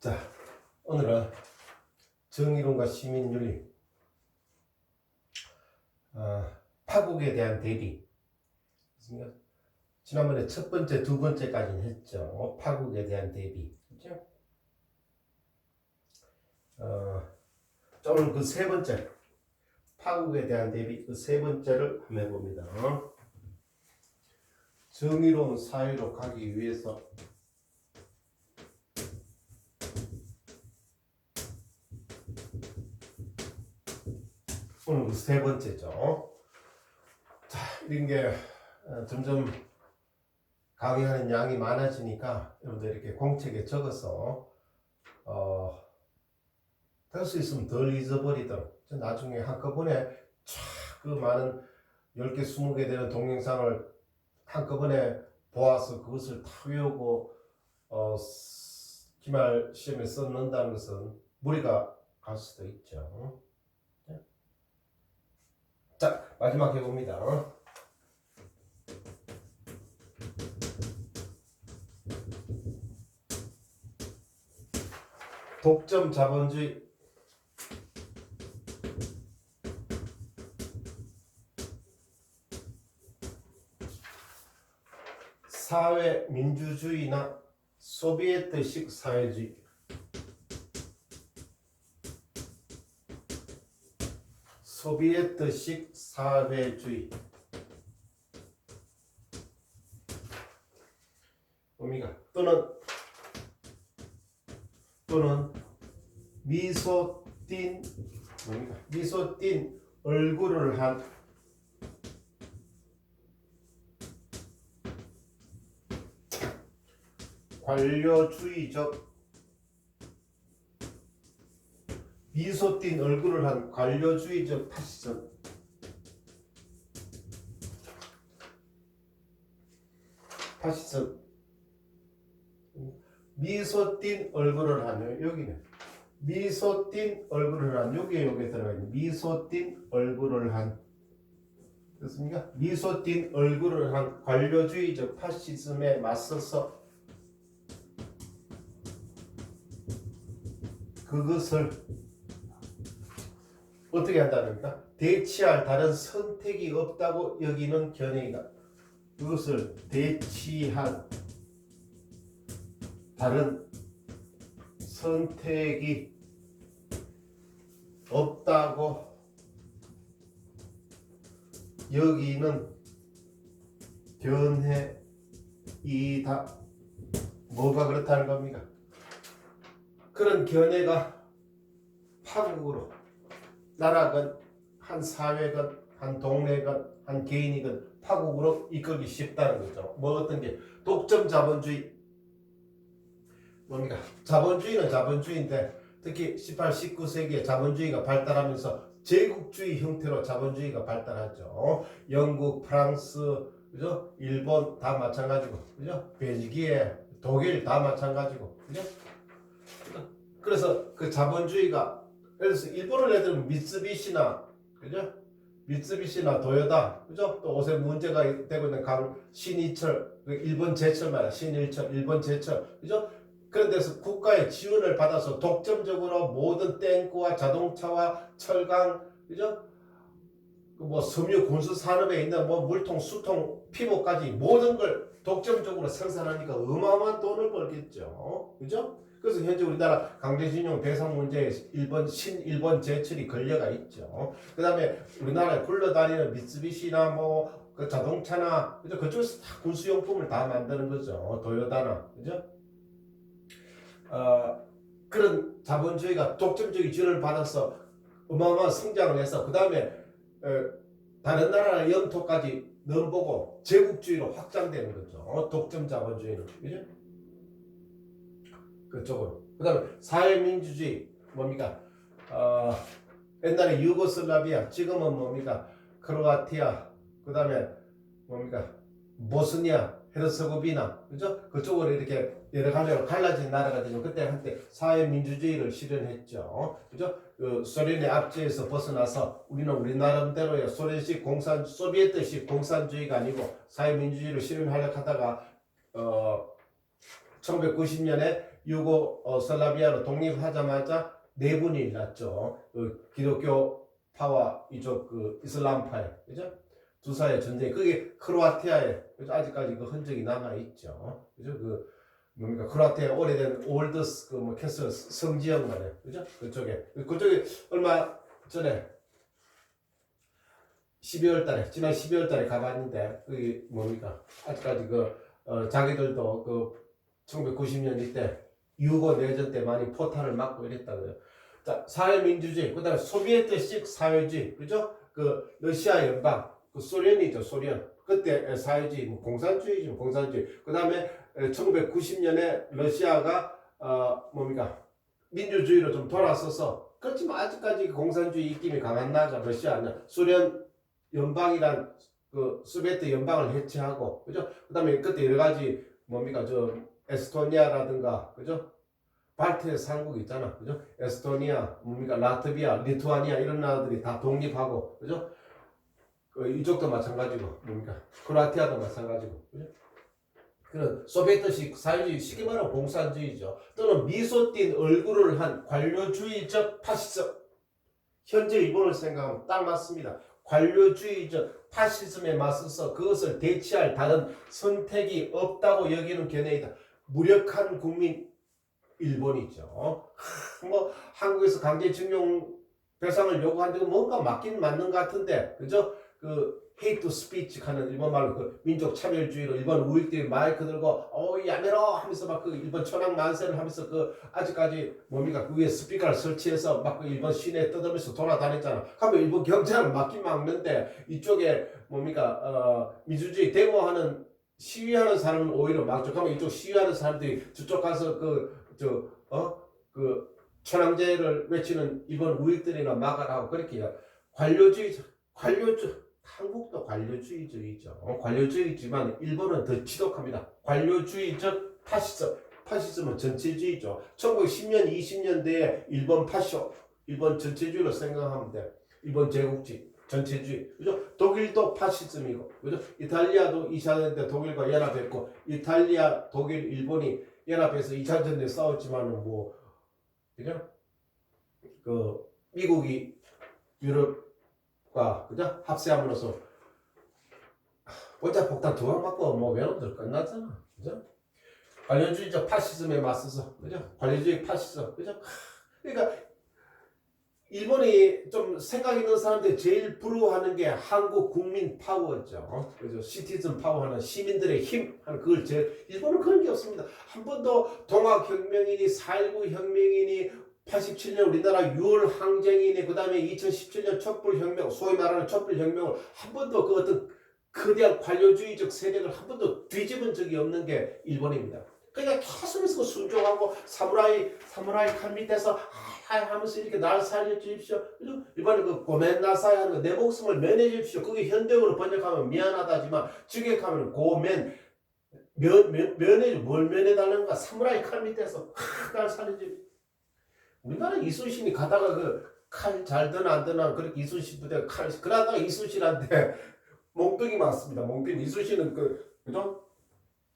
자, 오늘은 정의론과 시민윤리, 파국에 대한 대비. 지난번에 첫 번째, 두 번째까지는 했죠. 파국에 대한 대비. 그렇죠? 오늘 그 세 번째, 파국에 대한 대비, 그 세 번째를 한번 해봅니다. 정의로운 사회로 가기 위해서 오늘 그 세 번째죠. 자, 이런 게 점점 강의하는 양이 많아지니까 여러분들 이렇게 공책에 적어서 될 수 있으면 덜 잊어버리도록 나중에 한꺼번에 쫙 그 많은 10개, 20개 되는 동영상을 한꺼번에 보아서 그것을 다 외우고 기말 시험에 써넣는다는 것은 무리가 갈 수도 있죠. 자, 마지막 해봅니다. 독점 자본주의, 사회 민주주의나 소비에트식 사회주의, 소비에트식 사회주의 뭡니까? 또는 미소 띈 뭡니까? 미소 띈 얼굴을 한 관료주의적 미소 띈 얼굴을 한 관료주의적 파시즘. 미소 띈 얼굴을 한 여기네. 미소 띈 얼굴을 한 여기에 들어가 있는 미소 띈 얼굴을 한 됐습니까? 미소 띈 얼굴을 한 관료주의적 파시즘에 맞서서 그것을 어떻게 한다는가? 대치할 다른 선택이 없다고 여기는 견해이다. 그것을 대치할 다른 선택이 없다고 여기는 견해이다. 뭐가 그렇다는 겁니까? 그런 견해가 파국으로 나라건 한 사회건 한 동네건 한 개인이건 파국으로 이끌기 쉽다는 거죠. 뭐 어떤 게 독점 자본주의 뭡니까? 자본주의는 자본주의인데 특히 18, 19세기에 자본주의가 발달하면서 제국주의 형태로 자본주의가 발달하죠. 영국, 프랑스, 그죠? 일본 다 마찬가지고, 그죠? 벨기에, 독일 다 마찬가지고, 그죠? 그래서 그 자본주의가 예를 들어서 일본을 예를 들면 미쓰비시나, 그죠? 미쓰비시나 도요타, 그죠? 또 요새 문제가 되고 있는 신이철, 일본 제철 말이야. 신일철, 일본 제철, 그죠? 그런 데서 국가의 지원을 받아서 독점적으로 모든 탱크와 자동차와 철강, 그죠? 뭐 섬유 군수 산업에 있는 뭐 물통, 수통, 피부까지 모든 걸 독점적으로 생산하니까 어마어마한 돈을 벌겠죠. 그죠? 그래서 현재 우리나라 강제징용 대상 문제에 신일본 제철이 걸려가 있죠. 그 다음에 우리나라에 굴러다니는 미쓰비시나 뭐 그 자동차나, 그죠? 그쪽에서 다 군수용품을 다 만드는 거죠. 도요타나, 그죠? 그런 자본주의가 독점적인 지원을 받아서 어마어마한 성장을 해서 그 다음에 다른 나라의 영토까지 넘보고 제국주의로 확장되는 거죠. 독점 자본주의는, 그죠? 그쪽으로. 그 다음에 사회민주주의 뭡니까? 옛날에 유고슬라비아, 지금은 뭡니까? 크로아티아, 그 다음에 뭡니까? 보스니아, 헤르츠고비나, 그죠? 그쪽으로 이렇게 여러 가지로 갈라진 나라가 되죠. 그때 한때 사회민주주의를 실현했죠. 그죠? 그 소련의 압제에서 벗어나서 우리는 우리 나름대로의 소련식 소비에트식 공산주의가 아니고 사회민주주의를 실현하려고 하다가 1990년에 유고슬라비아로 독립하자마자 네 분이 일났죠. 그 기독교파와 이쪽 그 이슬람파의 그죠? 두 사이의 전쟁. 그게 크로아티아에 그죠? 아직까지 그 흔적이 남아 있죠. 그죠? 그 뭡니까 크로아티아 오래된 올드스 그뭐 캐슬 성지역 말이에요. 그죠? 그쪽에 얼마 전에 12월 달에 지난 12월 달에 가봤는데 그게 뭡니까 아직까지 자기들도 그 1990년 이때 유고 내전 때 많이 포탄을 맞고 이랬다고요. 자, 사회민주주의, 그다음에 소비에트식 사회주의, 그죠? 그 러시아 연방, 그 소련이죠, 소련. 그때 사회주의, 뭐 공산주의죠, 공산주의. 그다음에 1990년에 러시아가 뭡니까 민주주의로 좀 돌아서서 그렇지만 아직까지 공산주의 입김이 강한 나라가 러시아는 소련 연방이란 그 소비에트 연방을 해체하고, 그죠? 그다음에 그때 여러 가지 뭡니까 에스토니아라든가, 그죠? 발트 삼국 있잖아, 그죠? 에스토니아, 뭡니까 라트비아, 리투아니아 이런 나라들이 다 독립하고, 그죠? 이쪽도 마찬가지고, 뭡니까 크로아티아도 마찬가지고, 그죠? 그런 소비에트식 사회주의, 쉽게 말하면 공산주의죠. 또는 미소 띈 얼굴을 한 관료주의적 파시즘. 현재 일본을 생각하면 딱 맞습니다. 관료주의적 파시즘에 맞서서 그것을 대치할 다른 선택이 없다고 여기는 견해이다. 무력한 국민 일본이죠. 뭐 한국에서 강제징용 배상을 요구하는데 뭔가 맞긴 맞는 것 같은데, 그죠? 그 헤이트 스피치 하는 일본말로 그 민족 차별주의로 일본 우익들이 마이크 들고 야매로 하면서 막 그 일본 천황 만세를 하면서 그 아직까지 뭡니까 그 위에 스피커를 설치해서 막 그 일본 시내에 떠들면서 돌아다녔잖아. 하면 일본 경찰은 맞긴 막는데 이쪽에 뭡니까 민주주의 데모하는 시위하는 사람은 오히려 막죠. 그러면 이쪽 시위하는 사람들이 저쪽 가서 그 천황제를 외치는 일본 우익들이나 막아라고 그렇게 관료주의 한국도 관료주의죠. 관료주의지만 일본은 더 지독합니다. 관료주의적 파시즘은 전체주의죠. 1910년, 20년대에 일본 전체주의로 생각하면 돼. 일본 제국주의, 전체주의. 그죠? 독일도 파시즘이고, 그죠? 이탈리아도 2차 대전 때 독일과 연합했고, 이탈리아, 독일, 일본이 연합해서 2차 대전 때 싸웠지만은 그죠? 미국이 유럽과 그죠? 합세함으로써 원자폭탄 2방 맞고 외놈들 끝났잖아. 그죠? 관료주의적 파시즘에 맞서서, 그죠? 관료주의 파시즘, 그죠? 그러니까 일본이 좀 생각 있는 사람들이 제일 부러워하는 게 한국 국민 파워죠. 그죠? 시티즌 파워하는 시민들의 힘 하는 그걸 일본은 그런 게 없습니다. 한 번도 동학혁명이니 4.19 혁명이니 87년 우리나라 6월 항쟁이니 그 다음에 2017년 촛불혁명, 소위 말하는 촛불혁명을 한 번도 그 어떤 거대한 관료주의적 세력을 한 번도 뒤집은 적이 없는 게 일본입니다. 그러니까 계속해서 순종하고 사무라이 칼 밑에서 하면서 이렇게 날 살려주십시오. 일본은 그 고멘나사이 하는 거, 내 목숨을 면해 주십시오. 그게 현대어로 번역하면 미안하다지만 직역하면 뭘 면해달라는가? 사무라이 칼 밑에서 날 살려주십시오. 우리나라 이순신이 가다가 그 칼 잘 드나 안 드나 그렇게 이순신 부대 그러다가 이순신한테 몽둥이 맞습니다. 몽둥이. 이순신은 그죠?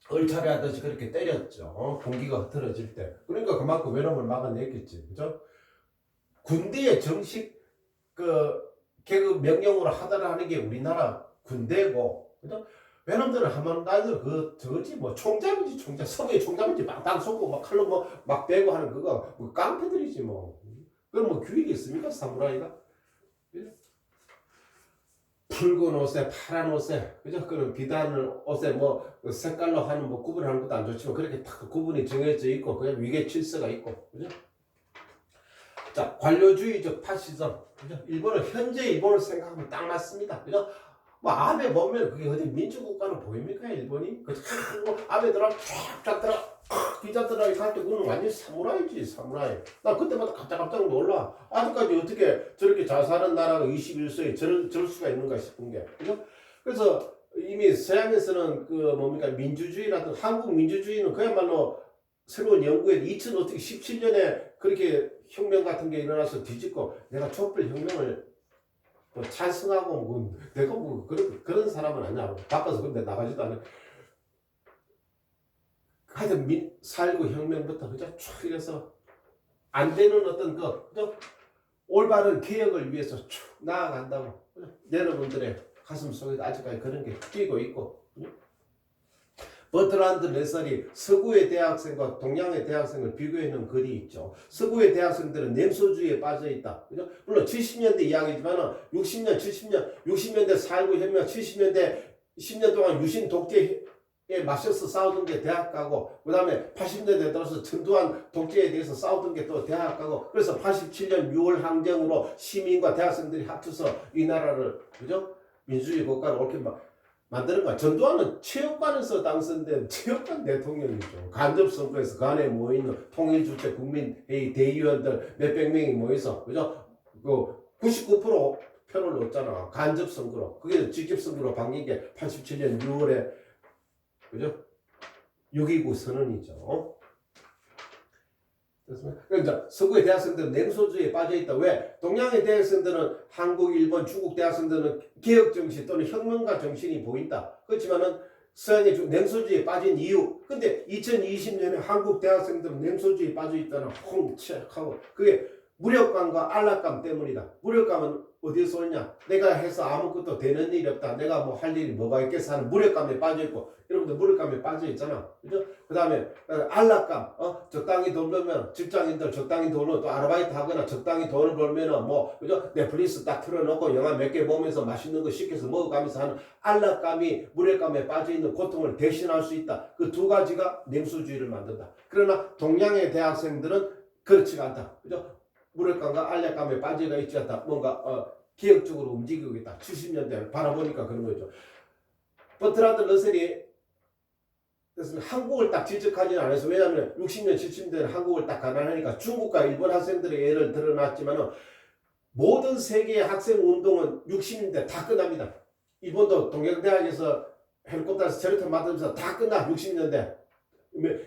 얼차례 하듯이 그렇게 때렸죠. 공기가 흐트러질 때. 그러니까 그만큼 외놈을 막아냈겠지. 그죠? 군대의 정식 계급 명령으로 하다를 하는 게 우리나라 군대고, 그죠? 외놈들은 하면 나들 저거지 총잡이지 총잡. 서부의 총잡이지 막당 쏘고 막 칼로 막 베고 하는 그거 깡패들이지 뭐. 그럼 규칙이 있습니까 사무라이가? 그죠? 붉은 옷에 파란 옷에, 그죠? 그런 비단을 옷에 색깔로 하는 구분하는 것도 안 좋지만 그렇게 딱 구분이 정해져 있고 그냥 위계 질서가 있고, 그죠? 자, 관료주의적 파시즘, 그죠? 현재 일본을 생각하면 딱 맞습니다, 그죠? 아베 보면 그게 어디 민주국가는 보입니까 일본이? 아베 들어 쫙 잡더라. 기자들아 이렇게 할 때 그건 완전 사무라이지 사무라이. 나 그때마다 깜짝 놀라. 아직까지 어떻게 저렇게 잘 사는 나라가 21세기에 저럴 수가 있는가 싶은 게. 그죠? 그래서 이미 서양에서는 민주주의라든 한국 민주주의는 그야말로 새로운 연구에 2017년에 그렇게 혁명 같은 게 일어나서 뒤집고 내가 촛불 혁명을 찬성하고 내가 그런 사람은 아니야. 바빠서 근데 나가지도 않아. 하여튼 살구 혁명부터 그죠? 쭉 이래서 안 되는 어떤 그죠? 올바른 개혁을 위해서 쭉 나아간다고. 그죠? 여러분들의 가슴 속에 아직까지 그런 게 뛰고 있고. 그죠? 버트란드 레설이 서구의 대학생과 동양의 대학생을 비교해 놓은 글이 있죠. 서구의 대학생들은 냉소주의에 빠져 있다. 그죠? 물론 70년대 이야기지만 60년, 70년, 60년대 살구 혁명, 70년대 10년 동안 유신 독재에 맞서서 싸우던 게 대학 가고, 그 다음에 80년대 들어서 전두환 독재에 대해서 싸우던 게 또 대학 가고, 그래서 87년 6월 항쟁으로 시민과 대학생들이 합쳐서 이 나라를, 그죠? 민주주의 국가를 옳게 만드는 거야. 전두환은 체육관에서 당선된 체육관 대통령이죠. 간접선거에서 간에 모이는 통일주체 국민회의 대의원들 몇백 명이 모여서, 그죠? 그 99% 표를 얻잖아. 간접선거로. 그게 직접선거로 바뀐 게 87년 6월에, 그죠? 6.29 선언이죠. 그러니까 서구의 대학생들은 냉소주의에 빠져있다. 왜? 동양의 대학생들은 한국, 일본, 중국 대학생들은 개혁정신 또는 혁명가 정신이 보인다. 그렇지만은 서양의 냉소주의에 빠진 이유. 근데 2020년에 한국 대학생들은 냉소주의에 빠져있다는 홍책하고 그게 무력감과 안락감 때문이다. 무력감은 어디서 오냐? 내가 해서 아무것도 되는 일이 없다. 내가 뭐 할 일이 뭐가 있겠어 하는 무력감에 빠져있고, 여러분들 무력감에 빠져있잖아. 그죠? 그 다음에 안락감, 적당히 돈 벌면 직장인들 적당히 돈을 또 아르바이트 하거나 적당히 돈을 벌면은 뭐, 그죠? 넷플릭스 딱 틀어놓고 영화 몇 개 보면서 맛있는 거 시켜서 먹어가면서 하는 안락감이 무력감에 빠져있는 고통을 대신할 수 있다. 그 두 가지가 냉소주의를 만든다. 그러나 동양의 대학생들은 그렇지가 않다. 그죠? 무력감과 안락감에 빠져가 있지 않다. 뭔가 개혁적으로 움직이고 있다. 70년대를 바라보니까 그런 거죠. 버트란드 러셀이 그래서 한국을 딱 지적하지는 않아서, 왜냐하면 60년, 70년대는 한국을 딱 가난하니까 중국과 일본 학생들의 예를 들어놨지만 모든 세계의 학생 운동은 60년대 다 끝납니다. 일본도 동경대학에서 헬리콥터에서 제로탄 맞으면서 다 끝나. 60년대.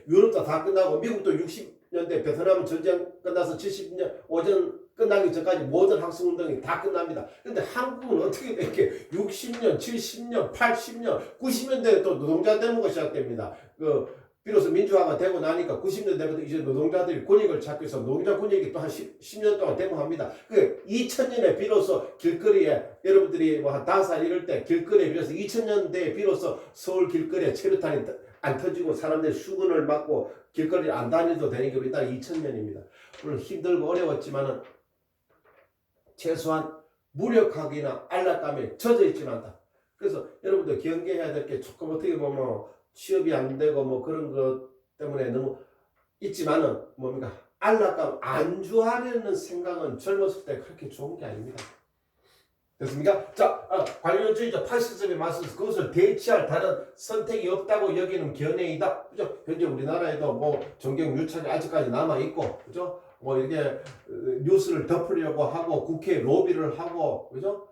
유럽도 다 끝나고 미국도 60년대 베트남 전쟁 끝나서 70년 오전 끝나기 전까지 모든 학생운동이 다 끝납니다. 근데 한국은 어떻게 이렇게 60년, 70년, 80년, 90년대에 또 노동자 데모가 시작됩니다. 비로소 민주화가 되고 나니까 90년대부터 이제 노동자들이 권익을 찾기 위해서 노동자 권익이 또 한 10년 동안 데모합니다. 2000년에 비로소 길거리에 여러분들이 뭐 한 5살 이럴 때 길거리에 비로소 2000년대에 비로소 서울 길거리에 체류탄이 안 터지고 사람들이 수군을 맞고 길거리를 안 다니도 되는 게 일단 2000년입니다. 물론 힘들고 어려웠지만은 최소한 무력하기나 안락감에 젖어 있지는 않다. 그래서 여러분들 경계해야 될 게 조금 어떻게 보면 취업이 안 되고 뭐 그런 것 때문에 너무 있지만은 뭡니까? 안락감 안주하려는 생각은 젊었을 때 그렇게 좋은 게 아닙니다. 됐습니까? 자, 관료주의자 파시즘에 맞서서 그것을 대치할 다른 선택이 없다고 여기는 견해이다. 그죠? 현재 우리나라에도 뭐 정경 유착이 아직까지 남아있고, 그죠? 뭐 이렇게 뉴스를 덮으려고 하고 국회에 로비를 하고, 그죠?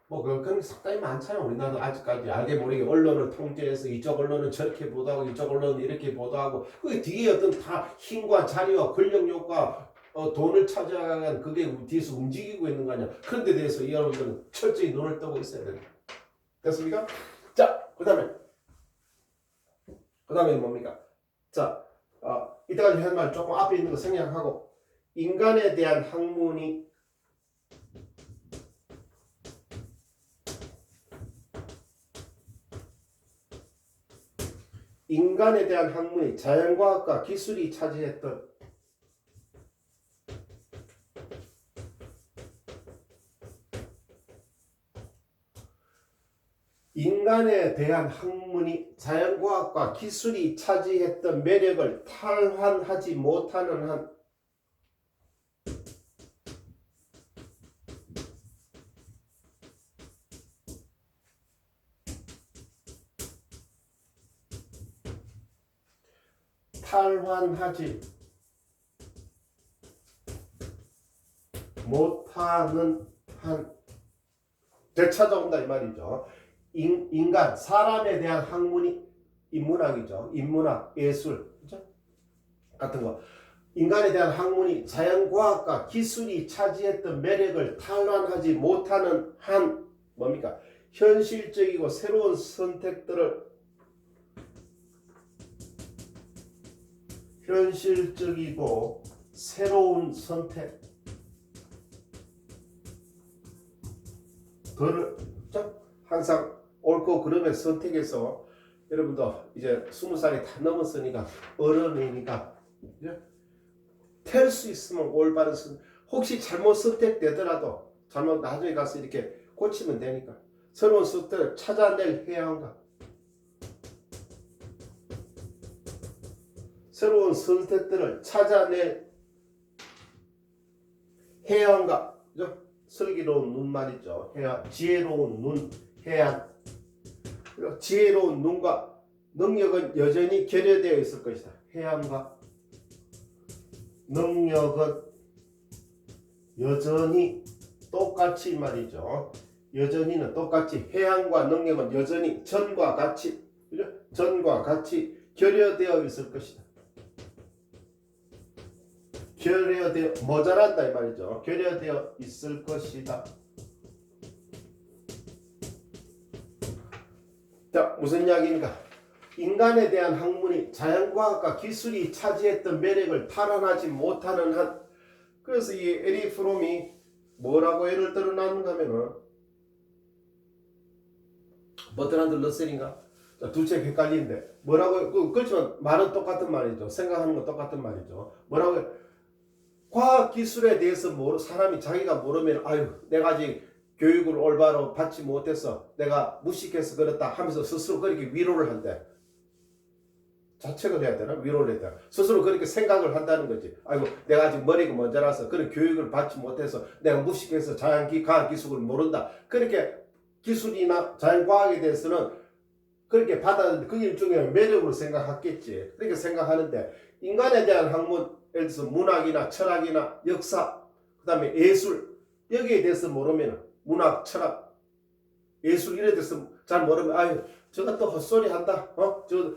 뭐 그런 게 상당히 많잖아요. 우리나라도 아직까지 알게 모르게 언론을 통제해서 이쪽 언론은 저렇게 보도하고 이쪽 언론은 이렇게 보도하고, 그 뒤에 어떤 다 힘과 자리와 권력욕과 돈을 찾아가는 그게 뒤에서 움직이고 있는 거 아니야. 그런 데 대해서 여러분들은 철저히 눈을 뜨고 있어야 됩니다. 됐습니까? 자, 그 다음에 뭡니까? 자, 이때까지 한 말 조금 앞에 있는 거 생략하고, 인간에 대한 학문이 자연과학과 기술이 차지했던 인간에 대한 학문이 자연과학과 기술이 차지했던 매력을 탈환하지 못하는 한 되찾아온다 이 말이죠. 인간, 사람에 대한 학문이 인문학이죠. 인문학, 예술, 그죠? 같은 거. 인간에 대한 학문이 자연과학과 기술이 차지했던 매력을 탈환하지 못하는 한 뭡니까? 현실적이고 새로운 선택들을 현실적이고 새로운 선택. 항상 옳고 그름의 선택에서 여러분도 이제 20살이 다 넘었으니까 어른이니까 될 수 있으면 올바른 선택. 혹시 잘못 선택되더라도 잘못 나중에 가서 이렇게 고치면 되니까 새로운 선택을 찾아낼 해안가. 새로운 선택들을 찾아낼 해안가. 그죠? 슬기로운 눈 말이죠. 해안, 지혜로운 눈, 해안. 지혜로운 눈과 능력은 여전히 결여되어 있을 것이다. 해안과 능력은 여전히 똑같이 말이죠. 여전히는 똑같이 해안과 능력은 여전히 전과 같이, 그죠? 전과 같이 결여되어 있을 것이다. 결여되어 모자란다 이 말이죠. 결여되어 있을 것이다. 자, 무슨 이야기인가? 인간에 대한 학문이 자연과학과 기술이 차지했던 매력을 탈환하지 못하는 한, 그래서 이 에리 프롬이 뭐라고 예를 들어놨는가 하면은 버트란드 러셀인가? 두 책 헷갈리는데 뭐라고, 그렇지만 말은 똑같은 말이죠. 생각하는 건 똑같은 말이죠. 뭐라고, 과학기술에 대해서 사람이 자기가 모르면 아유 내가 아직 교육을 올바로 받지 못해서 내가 무식해서 그렇다 하면서 스스로 그렇게 위로를 한대. 자책을 해야 되나? 위로를 해야 되나? 스스로 그렇게 생각을 한다는 거지. 아이고 내가 아직 머리가 먼저라서 그런 교육을 받지 못해서 내가 무식해서 과학기술을 모른다. 그렇게 기술이나 자연과학에 대해서는 그렇게 받았는데 그 일종의 매력으로 생각했겠지. 그렇게 생각하는데 인간에 대한 학문, 예를 들어서 문학이나 철학이나 역사, 그 다음에 예술, 여기에 대해서 모르면 문학, 철학, 예술 이래 대해서 잘 모르면 아유 저건 또 헛소리 한다.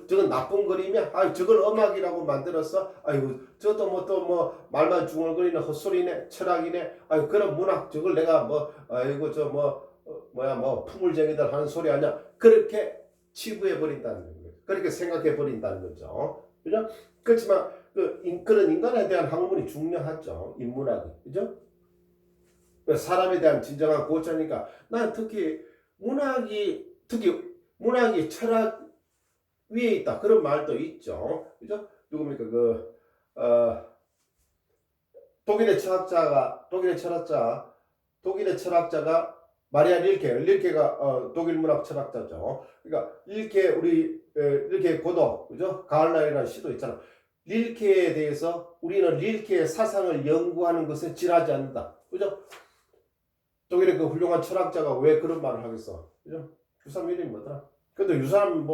저건 나쁜 그림이야. 아유 저걸 음악이라고 만들었어. 아유 저도 뭐 말만 중얼거리는 헛소리네. 철학이네. 아유 그런 문학 저걸 내가 아이고 풍물쟁이들 하는 소리 아니야. 그렇게 치부해 버린다는 거예요. 그렇게 생각해 버린다는 거죠. 그죠? 그렇지만 그런 인간에 대한 학문이 중요하죠. 인문학이. 그죠? 사람에 대한 진정한 고찰이니까 난 특히 문학이 철학 위에 있다. 그런 말도 있죠. 그죠? 누굽니까? 독일의 철학자가 마리아 릴케가 독일 문학 철학자죠. 그러니까 릴케 고도, 그죠? 가을날이라는 시도 있잖아. 릴케에 대해서 우리는 릴케의 사상을 연구하는 것에 지나지 않는다. 그죠? 독일의 그 훌륭한 철학자가 왜 그런 말을 하겠어? 그죠? 그 사람 이름이 뭐더라? 근데 이 사람은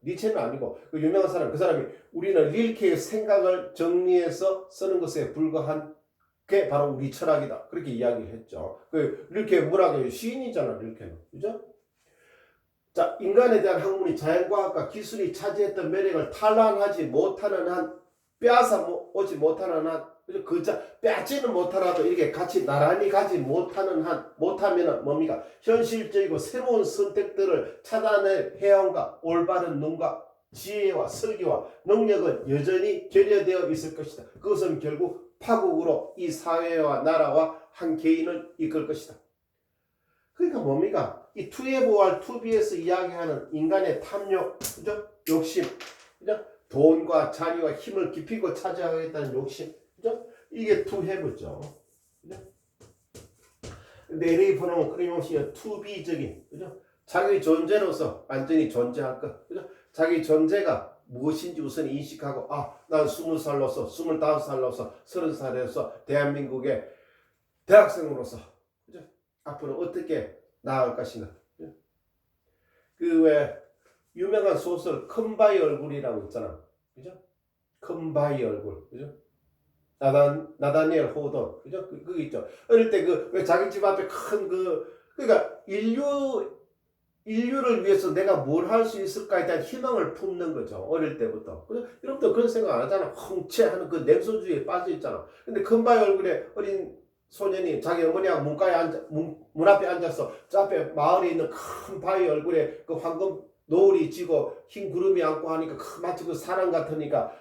니체는 아니고 그 유명한 사람, 그 사람이 우리는 릴케의 생각을 정리해서 쓰는 것에 불과한 게 바로 우리 철학이다. 그렇게 이야기를 했죠. 릴케 문학의 시인이잖아, 릴케는. 그죠? 자, 인간에 대한 학문이 자연과학과 기술이 차지했던 매력을 탈환하지 못하는 한, 빼앗아 오지 못하는 한, 빼앗지는 못하라도 이렇게 같이 나란히 가지 못하면은 뭡니까? 현실적이고 새로운 선택들을 찾아낼 해안과 올바른 눈과 지혜와 설계와 능력은 여전히 결여되어 있을 것이다. 그것은 결국 파국으로 이 사회와 나라와 한 개인을 이끌 것이다. 그러니까 뭡니까? 이 투에보알 투비에서 이야기하는 인간의 탐욕, 그죠? 욕심, 그죠? 돈과 자리와 힘을 깊이고 차지하겠다는 욕심, 그죠? 이게 투해보죠. 그죠? 근데 에리프는 끊임없이 투비적인, 그죠? 자기 존재로서 완전히 존재할 것, 그죠? 자기 존재가 무엇인지 우선 인식하고, 난 20살로서, 25살로서, 30살에서 대한민국의 대학생으로서, 그죠? 앞으로 어떻게 나아갈 것인가. 왜 유명한 소설 큰바위 얼굴이라고 있잖아. 그죠? 큰바위 얼굴. 그죠? 나다니엘 호돈. 그죠? 그거 있죠. 어릴 때 왜 자기 집 앞에 그러니까 인류를 위해서 내가 뭘 할 수 있을까에 대한 희망을 품는 거죠. 어릴 때부터. 그죠? 여러분도 그런 생각 안 하잖아. 홍채하는 그 냉소주의에 빠져 있잖아. 근데 큰바위 얼굴에 어린 소년이 자기 어머니하고 문 앞에 앉아서 저 앞에 마을에 있는 큰 바위 얼굴에 그 황금 노을이 지고 흰 구름이 안고 하니까 마치 그 사랑 같으니까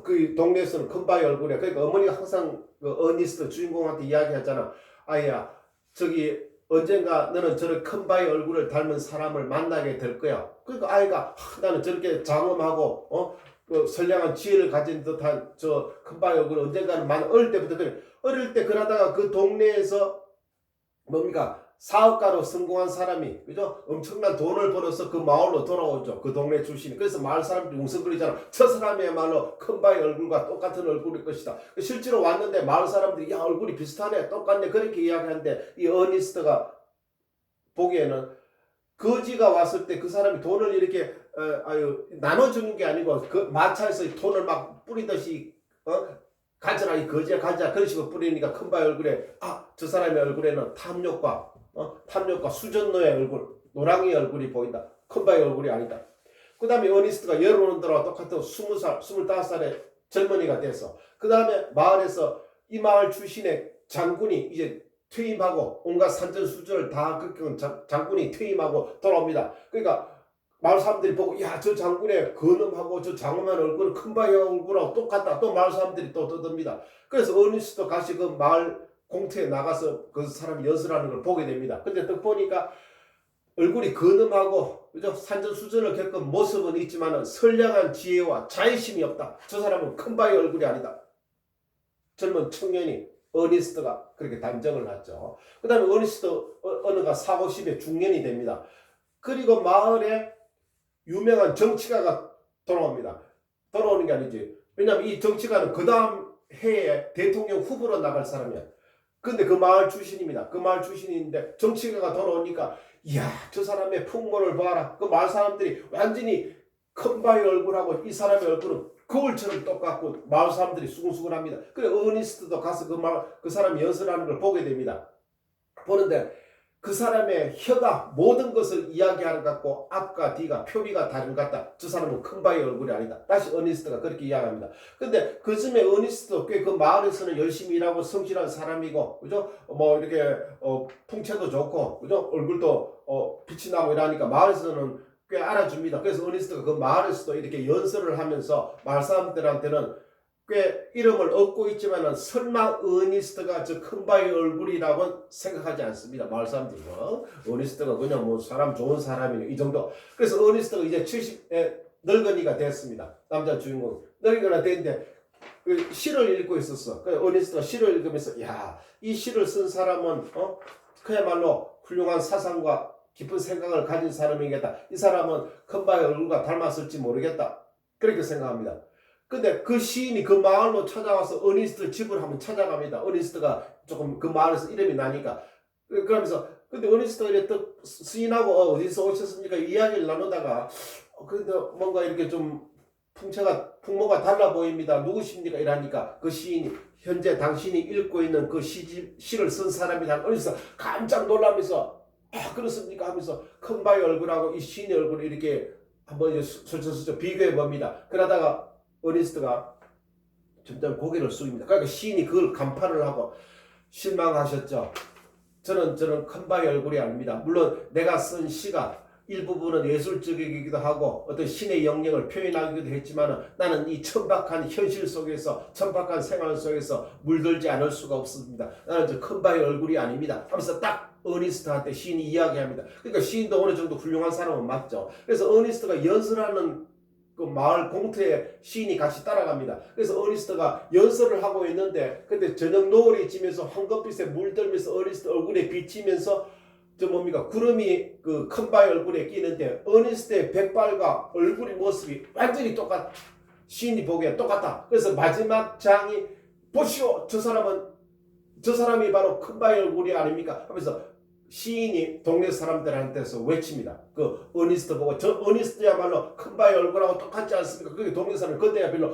그 동네에서는 큰바위 얼굴에. 그러니까 어머니가 항상 그 어니스트 주인공한테 이야기하잖아. 아이야, 저기 언젠가 너는 저런 큰바위 얼굴을 닮은 사람을 만나게 될 거야. 그러니까 아이가 나는 저렇게 장엄하고 그 선량한 지혜를 가진 듯한 저 큰바위 얼굴 언젠가는 어릴 때부터 그래. 어릴 때 그러다가 그 동네에서 뭡니까? 사업가로 성공한 사람이, 그죠? 엄청난 돈을 벌어서 그 마을로 돌아오죠. 그 동네 출신이. 그래서 마을 사람들이 웅성거리잖아. 저 사람이야말로 큰바위 얼굴과 똑같은 얼굴일 것이다. 실제로 왔는데 마을 사람들이 야, 얼굴이 비슷하네, 똑같네, 그렇게 이야기하는데 이 어니스트가 보기에는 거지가 왔을 때 그 사람이 돈을 이렇게 나눠주는 게 아니고 그 마차에서 돈을 막 뿌리듯이 가져라 이 거지야 가져라 그런 식으로 뿌리니까 큰바위 얼굴에 저 사람의 얼굴에는 탐욕과 수전노의 얼굴, 노랑이 얼굴이 보인다. 큰바위 얼굴이 아니다. 그 다음에 어니스트가 여론들과 똑같은 20살, 25살의 젊은이가 돼서 그 다음에 마을에서 이 마을 출신의 장군이 이제 퇴임하고 온갖 산전수전을 다 겪은 장군이 퇴임하고 돌아옵니다. 그러니까 마을 사람들이 보고 야, 저 장군의 근엄하고 저 장엄한 얼굴은 큰바위 얼굴하고 똑같다. 또 마을 사람들이 또 떠듭니다. 그래서 어니스트도 같이 그 마을 공터에 나가서 그 사람이 연설하는 걸 보게 됩니다. 근데 딱 보니까 얼굴이 근엄하고 그죠? 산전수전을 겪은 모습은 있지만 선량한 지혜와 자애심이 없다. 저 사람은 큰바위 얼굴이 아니다. 젊은 청년이 어니스트가 그렇게 단정을 하죠. 그 다음에 어니스트 어느가 40, 50의 중년이 됩니다. 그리고 마을에 유명한 정치가가 돌아옵니다. 돌아오는 게 아니지. 왜냐하면 이 정치가는 그 다음 해에 대통령 후보로 나갈 사람이야. 근데 그 마을 출신입니다. 그 마을 출신인데 정치가가 돌아오니까 이야, 저 사람의 풍모를 봐라. 그 마을 사람들이 완전히 큰바위 얼굴하고 이 사람의 얼굴은 거울처럼 똑같고 마을 사람들이 수근수근합니다. 그래 어니스트도 가서 그 사람이 연설하는 걸 보게 됩니다. 보는데 그 사람의 혀가 모든 것을 이야기하는 것 같고 앞과 뒤가 표비가 다른 것 같다. 저 사람은 큰바위 얼굴이 아니다. 다시 어니스트가 그렇게 이야기합니다. 근데 그쯤에 어니스트도 꽤 그 마을에서는 열심히 일하고 성실한 사람이고, 그죠? 뭐 이렇게 풍채도 좋고, 그죠? 얼굴도 빛이 나고 이러니까 마을에서는 꽤 알아줍니다. 그래서 어니스트가 그 마을에서도 이렇게 연설을 하면서 마을 사람들한테는 꽤 이름을 얻고 있지만은 설마 어니스트가 저 큰바위 얼굴이라고 생각하지 않습니다. 마을 사람들이 어니스트가 그냥 뭐 사람 좋은 사람이네 이 정도. 그래서 어니스트가 이제 70에 늙은이가 됐습니다. 남자 주인공 늙은이가 됐는데 그 시를 읽고 있었어. 그 어니스트가 시를 읽으면서 야, 이 시를 쓴 사람은 그야말로 훌륭한 사상과 깊은 생각을 가진 사람이겠다. 이 사람은 큰바위 얼굴과 닮았을지 모르겠다. 그렇게 생각합니다. 근데 그 시인이 그 마을로 찾아와서 어니스트 집을 한번 찾아갑니다. 어니스트가 조금 그 마을에서 이름이 나니까. 그러면서 근데 어니스트가 이렇게 시인하고 어디서 오셨습니까? 이야기를 나누다가 근데 뭔가 이렇게 좀 풍모가 달라 보입니다. 누구십니까? 이러니까 그 시인이 현재 당신이 읽고 있는 그 시를 쓴 사람이다. 어니스트가 깜짝 놀라면서 그렇습니까? 하면서 큰바위 얼굴하고 이 시인의 얼굴을 이렇게 한번 슬쩍슬쩍 비교해 봅니다. 그러다가 어니스트가 점점 고개를 숙입니다. 그러니까 시인이 그걸 간파를 하고 실망하셨죠. 저는 큰바위 얼굴이 아닙니다. 물론 내가 쓴 시가 일부분은 예술적이기도 하고 어떤 신의 영역을 표현하기도 했지만 나는 이 천박한 현실 속에서 천박한 생활 속에서 물들지 않을 수가 없습니다. 나는 저 큰바위 얼굴이 아닙니다. 하면서 딱 어니스트한테 시인이 이야기합니다. 그러니까 시인도 어느 정도 훌륭한 사람은 맞죠. 그래서 어니스트가 연설하는 그 마을 공터에 시인이 같이 따라갑니다. 그래서 어니스트가 연설을 하고 있는데 근데 저녁 노을이 지면서 황금빛에 물들면서 어니스트 얼굴에 비치면서 구름이 그 큰바위 얼굴에 끼는데 어니스트의 백발과 얼굴의 모습이 완전히 똑같아. 시인이 보기에 똑같다. 그래서 마지막 장이 보시오, 저 사람이 바로 큰바위 얼굴이 아닙니까? 하면서 시인이 동네 사람들한테서 외칩니다. 그 어니스트 보고 저 어니스트야말로 큰바위 얼굴하고 똑같지 않습니까? 그게 동네 사람 그때야 별로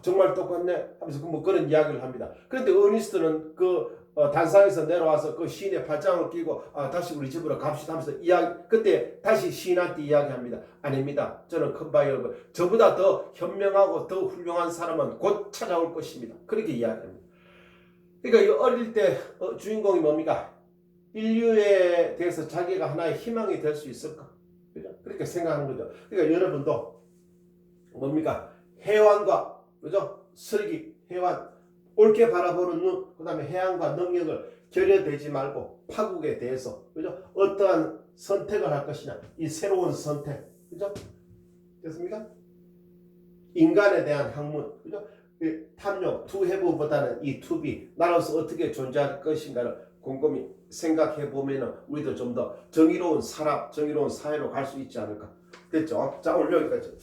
정말 똑같네 하면서 뭐 그런 이야기를 합니다. 그런데 어니스트는 그 단상에서 내려와서 그 시인의 팔짱을 끼고 다시 우리 집으로 갑시다 하면서 그때 다시 시인한테 이야기합니다. 아닙니다. 저는 큰바위 얼굴 저보다 더 현명하고 더 훌륭한 사람은 곧 찾아올 것입니다. 그렇게 이야기합니다. 그러니까 이 어릴 때 주인공이 뭡니까? 인류에 대해서 자기가 하나의 희망이 될 수 있을까? 그죠? 그렇게 생각하는 거죠. 그러니까 여러분도 뭡니까? 해왕과 그죠? 설기, 해완, 옳게 바라보는 눈, 그 다음에 해안과 능력을 결여되지 말고 파국에 대해서, 그죠? 어떠한 선택을 할 것이냐, 이 새로운 선택, 그죠? 됐습니까? 인간에 대한 학문, 그죠? 탐욕, to have보다는 이 to be, 나로서 어떻게 존재할 것인가를 곰곰이 생각해 보면은 우리도 좀 더 정의로운 사람, 정의로운 사회로 갈 수 있지 않을까. 됐죠? 자, 오늘 여기까지.